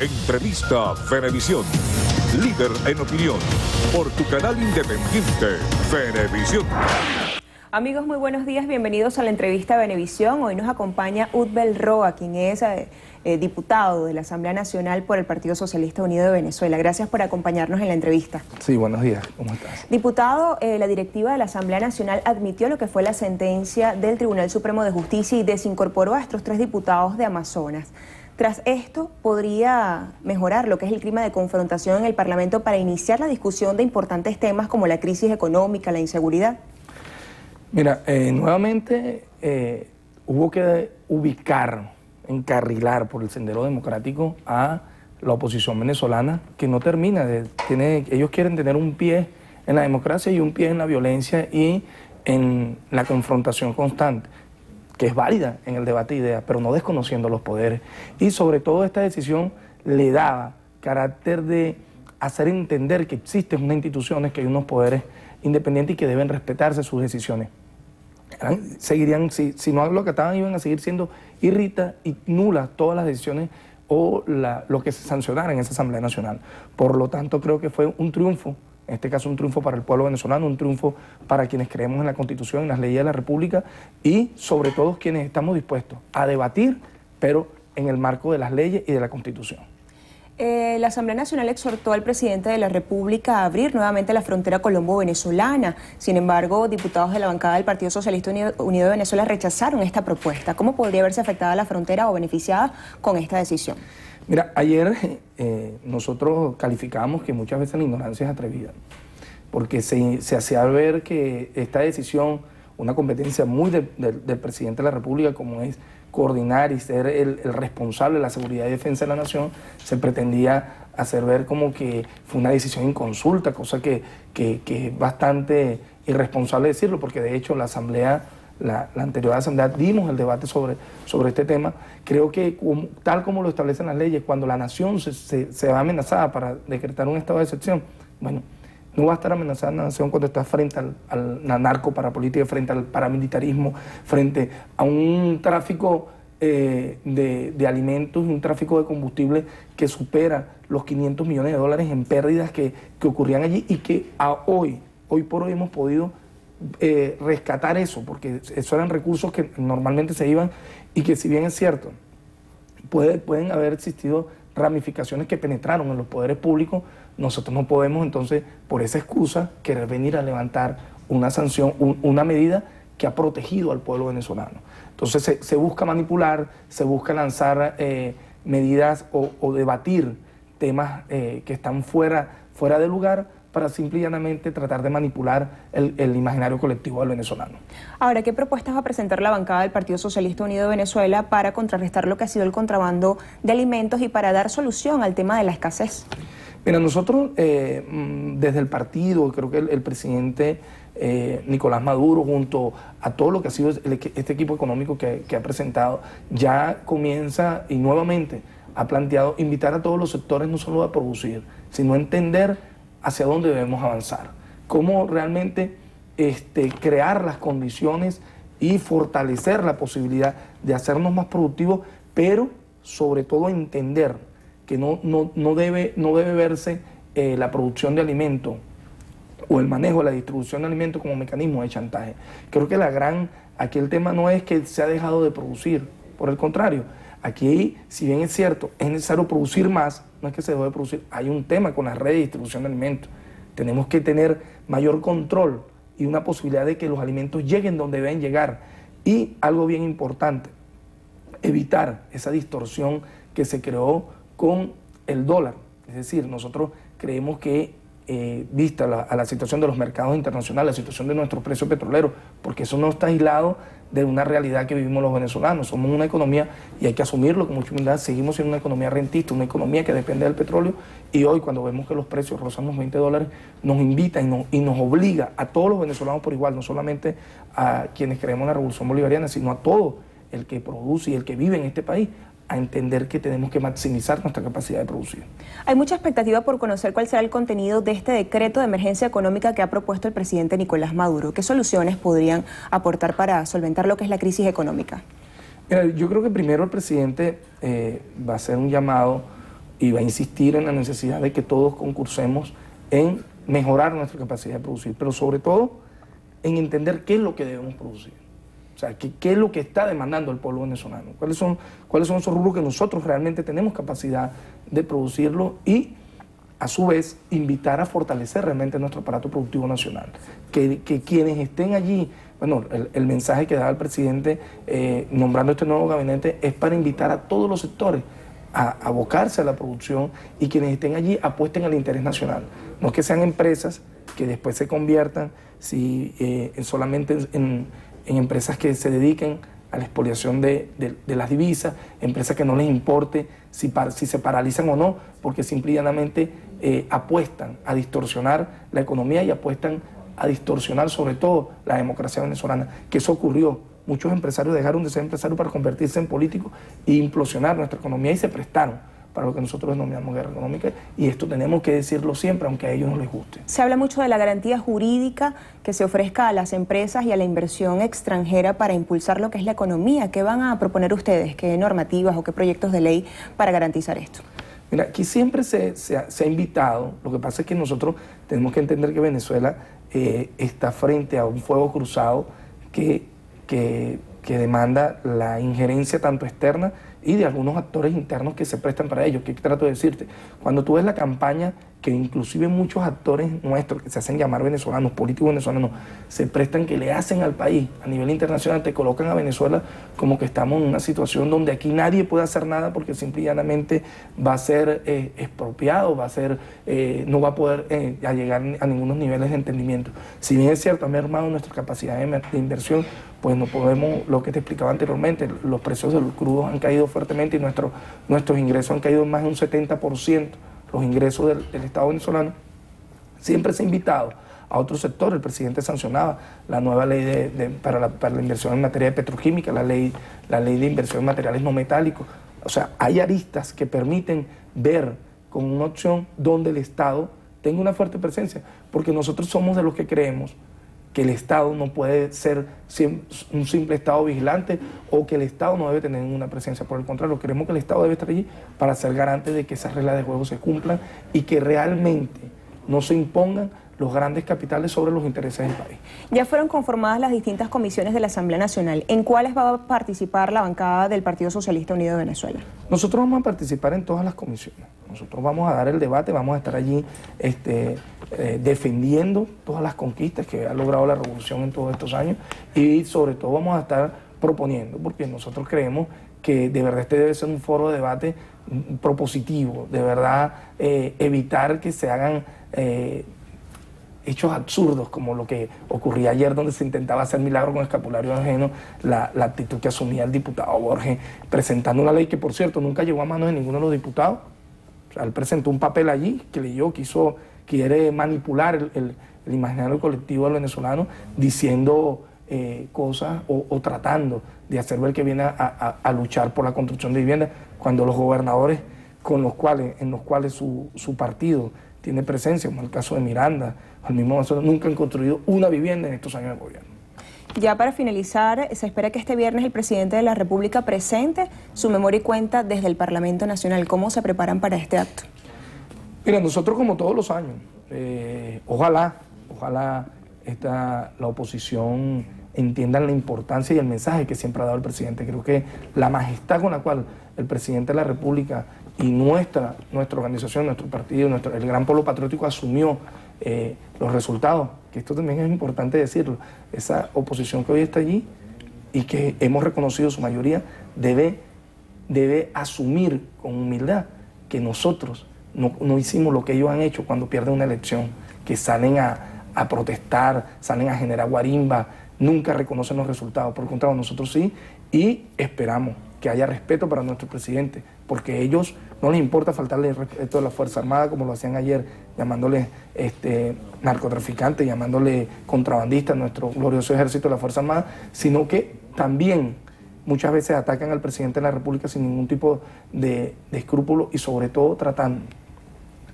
Entrevista Venevisión. Líder en opinión. Por tu canal independiente, Venevisión. Amigos, muy buenos días. Bienvenidos a la entrevista Venevisión. Hoy nos acompaña Utbel Roa, quien es diputado de la Asamblea Nacional por el Partido Socialista Unido de Venezuela. Gracias por acompañarnos en la entrevista. Sí, buenos días. ¿Cómo estás? Diputado, la directiva de la Asamblea Nacional admitió lo que fue la sentencia del Tribunal Supremo de Justicia y desincorporó a estos 3 diputados de Amazonas. Tras esto, ¿podría mejorar lo que es el clima de confrontación en el Parlamento para iniciar la discusión de importantes temas como la crisis económica, la inseguridad? Mira, nuevamente hubo que ubicar, encarrilar por el sendero democrático a la oposición venezolana, que no termina, ellos quieren tener un pie en la democracia y un pie en la violencia y en la confrontación constante, que es válida en el debate de ideas, pero no desconociendo los poderes. Y sobre todo esta decisión le daba carácter de hacer entender que existen unas instituciones, que hay unos poderes independientes y que deben respetarse sus decisiones. Seguirían, si no lo acataban, iban a seguir siendo irritas y nulas todas las decisiones o lo que se sancionara en esa Asamblea Nacional. Por lo tanto, creo que fue un triunfo, en este caso un triunfo para el pueblo venezolano, un triunfo para quienes creemos en la Constitución, en las leyes de la República y sobre todo quienes estamos dispuestos a debatir, pero en el marco de las leyes y de la Constitución. La Asamblea Nacional exhortó al presidente de la República a abrir nuevamente la frontera colombo-venezolana. Sin embargo, diputados de la bancada del Partido Socialista Unido de Venezuela rechazaron esta propuesta. ¿Cómo podría verse afectada la frontera o beneficiada con esta decisión? Mira, ayer nosotros calificábamos que muchas veces la ignorancia es atrevida, porque se hacía ver que esta decisión, una competencia muy del presidente de la República, como es coordinar y ser el responsable de la seguridad y defensa de la nación, se pretendía hacer ver como que fue una decisión inconsulta, cosa que es bastante irresponsable decirlo, porque de hecho la asamblea, la anterior asamblea, dimos el debate sobre este tema. Creo que tal como lo establecen las leyes, cuando la nación se va amenazada para decretar un estado de excepción, bueno, no va a estar amenazada la nación cuando está frente la narcoparapolítica, frente al paramilitarismo, frente a un tráfico de alimentos, un tráfico de combustible que supera los 500 millones de dólares en pérdidas que ocurrían allí y que hoy por hoy hemos podido rescatar eso, porque esos eran recursos que normalmente se iban y que, si bien es cierto, pueden haber existido ramificaciones que penetraron en los poderes públicos, nosotros no podemos entonces, por esa excusa, querer venir a levantar una sanción, una medida que ha protegido al pueblo venezolano. Entonces se busca manipular, se busca lanzar medidas o debatir temas que están fuera de lugar para simple y llanamente tratar de manipular el imaginario colectivo del venezolano. Ahora, ¿qué propuestas va a presentar la bancada del Partido Socialista Unido de Venezuela para contrarrestar lo que ha sido el contrabando de alimentos y para dar solución al tema de la escasez? Mira, nosotros desde el partido, creo que el presidente Nicolás Maduro, junto a todo lo que ha sido este equipo económico que ha presentado, ya comienza y nuevamente ha planteado invitar a todos los sectores no solo a producir, sino a entender hacia dónde debemos avanzar, cómo realmente crear las condiciones y fortalecer la posibilidad de hacernos más productivos, pero sobre todo entender que no debe verse la producción de alimentos o el manejo de la distribución de alimentos como mecanismo de chantaje. Creo que aquí el tema no es que se ha dejado de producir, por el contrario, aquí, si bien es cierto, es necesario producir más, no es que se debe de producir, hay un tema con las redes de distribución de alimentos. Tenemos que tener mayor control y una posibilidad de que los alimentos lleguen donde deben llegar. Y algo bien importante, evitar esa distorsión que se creó con el dólar. Es decir, nosotros creemos que, vista a la situación de los mercados internacionales, la situación de nuestros precios petroleros, porque eso no está aislado de una realidad que vivimos los venezolanos. Somos una economía, y hay que asumirlo con mucha humildad, seguimos siendo una economía rentista, una economía que depende del petróleo, y hoy cuando vemos que los precios rozan los $20, nos invita y nos obliga a todos los venezolanos por igual, no solamente a quienes creemos en la revolución bolivariana, sino a todo el que produce y el que vive en este país, a entender que tenemos que maximizar nuestra capacidad de producir. Hay mucha expectativa por conocer cuál será el contenido de este decreto de emergencia económica que ha propuesto el presidente Nicolás Maduro. ¿Qué soluciones podrían aportar para solventar lo que es la crisis económica? Mira, yo creo que primero el presidente va a hacer un llamado y va a insistir en la necesidad de que todos concursemos en mejorar nuestra capacidad de producir, pero sobre todo en entender qué es lo que debemos producir. O sea, qué es lo que está demandando el pueblo venezolano, cuáles son esos rubros que nosotros realmente tenemos capacidad de producirlo y, a su vez, invitar a fortalecer realmente nuestro aparato productivo nacional. Que quienes estén allí, bueno, el mensaje que daba el presidente nombrando este nuevo gabinete es para invitar a todos los sectores a abocarse a la producción y quienes estén allí apuesten al interés nacional. No es que sean empresas que después se conviertan solamente en empresas que se dediquen a la expoliación de las divisas, empresas que no les importe si se paralizan o no, porque simple y llanamente apuestan a distorsionar la economía y apuestan a distorsionar sobre todo la democracia venezolana, que eso ocurrió. Muchos empresarios dejaron de ser empresarios para convertirse en políticos e implosionar nuestra economía y se prestaron para lo que nosotros denominamos guerra económica, y esto tenemos que decirlo siempre, aunque a ellos no les guste. Se habla mucho de la garantía jurídica que se ofrezca a las empresas y a la inversión extranjera para impulsar lo que es la economía. ¿Qué van a proponer ustedes? ¿Qué normativas o qué proyectos de ley para garantizar esto? Mira, aquí siempre se ha invitado, lo que pasa es que nosotros tenemos que entender que Venezuela está frente a un fuego cruzado que demanda la injerencia tanto externa y de algunos actores internos que se prestan para ello. ¿Qué trato de decirte? Cuando tú ves la campaña que inclusive muchos actores nuestros que se hacen llamar venezolanos, políticos venezolanos, se prestan, que le hacen al país a nivel internacional, te colocan a Venezuela como que estamos en una situación donde aquí nadie puede hacer nada porque simple y llanamente va a ser expropiado, no va a poder llegar a ningunos niveles de entendimiento. Si bien es cierto, han mermado nuestra capacidad de inversión, pues no podemos, lo que te explicaba anteriormente, los precios del crudo han caído fuertemente y nuestros ingresos han caído en más de un 70%. Los ingresos del Estado venezolano. Siempre se ha invitado a otro sector. El presidente sancionaba la nueva ley para la inversión en materia de petroquímica, la ley de inversión en materiales no metálicos. O sea, hay aristas que permiten ver con una opción donde el Estado tenga una fuerte presencia, porque nosotros somos de los que creemos que el Estado no puede ser un simple Estado vigilante o que el Estado no debe tener ninguna presencia. Por el contrario, creemos que el Estado debe estar allí para ser garante de que esas reglas de juego se cumplan y que realmente no se impongan los grandes capitales sobre los intereses del país. Ya fueron conformadas las distintas comisiones de la Asamblea Nacional. ¿En cuáles va a participar la bancada del Partido Socialista Unido de Venezuela? Nosotros vamos a participar en todas las comisiones. Nosotros vamos a dar el debate, vamos a estar allí defendiendo todas las conquistas que ha logrado la revolución en todos estos años y sobre todo vamos a estar proponiendo, porque nosotros creemos que de verdad este debe ser un foro de debate propositivo, de verdad evitar que se hagan hechos absurdos como lo que ocurría ayer, donde se intentaba hacer milagro con escapulario ajeno, la actitud que asumía el diputado Borges presentando una ley que, por cierto, nunca llegó a manos de ninguno de los diputados. O sea, él presentó un papel allí que leyó, quiere manipular el imaginario colectivo del venezolano diciendo cosas o tratando de hacer ver que viene a luchar por la construcción de viviendas, cuando los gobernadores en los cuales su partido tiene presencia, como el caso de Miranda, al mismo Venezuela, nunca han construido una vivienda en estos años de gobierno. Ya para finalizar, se espera que este viernes el presidente de la República presente su memoria y cuenta desde el Parlamento Nacional. ¿Cómo se preparan para este acto? Mira, nosotros como todos los años, ojalá la oposición entienda la importancia y el mensaje que siempre ha dado el presidente. Creo que la majestad con la cual el presidente de la República y nuestra organización, nuestro partido, el Gran Polo Patriótico asumió los resultados, que esto también es importante decirlo, esa oposición que hoy está allí y que hemos reconocido su mayoría, debe asumir con humildad que nosotros no hicimos lo que ellos han hecho cuando pierden una elección, que salen a protestar, salen a generar guarimba, nunca reconocen los resultados. Por el contrario, nosotros sí, y esperamos que haya respeto para nuestro presidente, porque a ellos no les importa faltarle el respeto a la Fuerza Armada, como lo hacían ayer, llamándole narcotraficantes, llamándole contrabandistas, nuestro glorioso ejército de la Fuerza Armada, sino que también muchas veces atacan al presidente de la República sin ningún tipo de escrúpulo y sobre todo tratando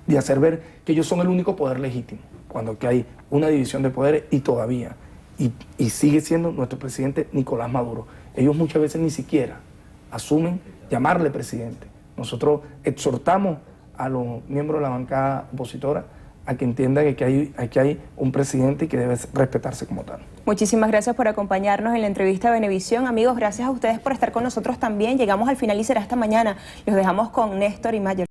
de hacer ver que ellos son el único poder legítimo, cuando aquí hay una división de poderes y todavía, y sigue siendo nuestro presidente Nicolás Maduro. Ellos muchas veces ni siquiera asumen llamarle presidente. Nosotros exhortamos a los miembros de la bancada opositora a que entiendan que aquí hay un presidente y que debe respetarse como tal. Muchísimas gracias por acompañarnos en la entrevista de Venevisión. Amigos, gracias a ustedes por estar con nosotros también. Llegamos al final y será hasta mañana. Los dejamos con Néstor y Mayer.